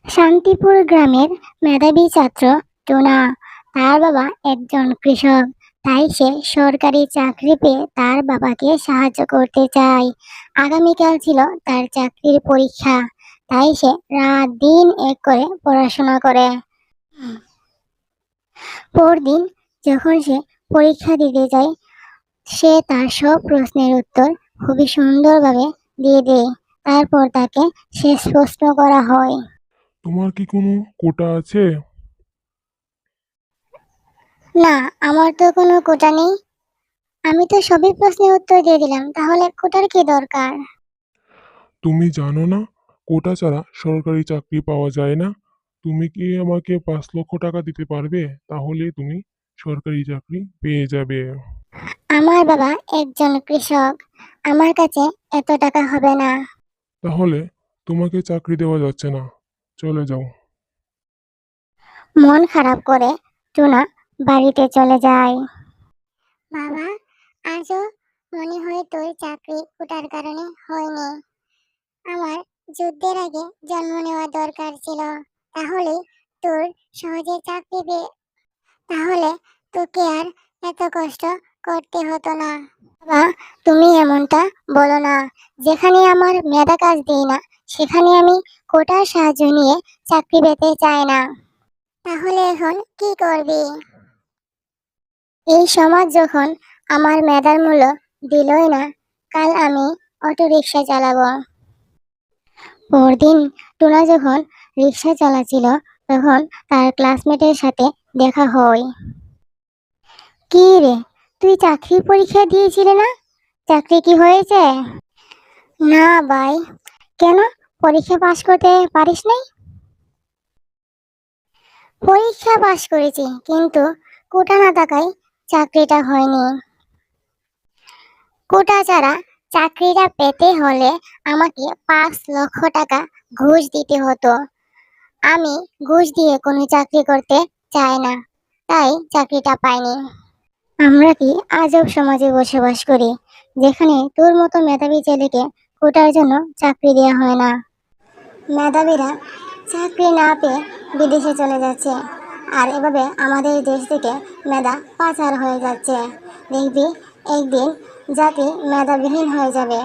শান্তিপুর গ্রামের মেধাবী ছাত্র টুনা। তার বাবা একজন কৃষক, তাই সে সরকারি চাকরি পেয়ে তার বাবাকে সাহায্য করতে চায়। আগামীকাল ছিল তার চাকরির পরীক্ষা, তাই সে রাত দিন এক করে পড়াশোনা করে। পরদিন যখন সে পরীক্ষা দিতে যায়, সে তার সব প্রশ্নের উত্তর খুবই সুন্দরভাবে দিয়ে দেয়। তারপর তাকে শেষ প্রশ্ন করা হয়। তোমার কি কোনো কোটা আছে? না, আমার তো কোনো কোটা নেই। আমি তো সবই প্রশ্নের উত্তর দিয়ে দিলাম, তাহলে কোটার কি দরকার? তুমি জানো না, কোটা ছাড়া সরকারি চাকরি পাওয়া যায় না? তুমি কি আমাকে 5 লক্ষ টাকা দিতে পারবে? তাহলে তুমি সরকারি চাকরি পেয়ে যাবে। আমার বাবা একজন কৃষক, আমার কাছে এত টাকা হবে না। তাহলে তোমাকে চাকরি দেওয়া যাচ্ছে না, চলে যাও। মন খারাপ করে টুনা বাড়িতে চলে যায়। বাবা, আজও মনে হয় তোর চাকরি কোটার কারণে হয়নি। আমার যুদ্ধের আগে জন্ম নেওয়া দরকার ছিল, তাহলে তোর সহজে চাকরি পেয়ে তাহলে তোকে আর এত কষ্ট করতে হতো না। বাবা, তুমি এমনটা বলো না। যেখানে আমার মেধা কাজ দেই না, সেখানে আমি কোটার সাহায্য নিয়ে চাকরি পেতে চাই না। তাহলে এখন কি করবি? এই সমাজ যখন আমার মেধার মূল্য দিলই না, কাল আমি অটো রিক্সা চালাবো। পরদিন টুনা যখন রিক্সা চালাচ্ছিল, তখন তার ক্লাসমেটের সাথে দেখা হয়। কি রে, তুই চাকরির পরীক্ষা দিয়েছিলে না? চাকরি কি হয়েছে? না ভাই। কেন, পরীক্ষা পাশ করতে পারিস নাই? পরীক্ষা পাশ করেছি, কিন্তু কোটা না থাকায় চাকরিটা হয়নি। কোটা ছাড়া চাকরিটা পেতে হলে আমাকে 5 লক্ষ টাকা ঘুষ দিতে হতো। আমি ঘুষ দিয়ে কোনো চাকরি করতে চাই না, তাই চাকরিটা পাইনি। আমরা কি আজব সমাজে বসবাস করি, যেখানে তোর মতো মেধাবী ছেলেকে কোটার জন্য চাকরি দেওয়া হয় না। মেধাবীরা চাকরি না পেয়ে বিদেশে চলে যাচ্ছে, আর এভাবে আমাদের দেশ থেকে মেধা পাচার হয়ে যাচ্ছে। দেখবি একদিন জাতি মেধাবিহীন হয়ে যাবে।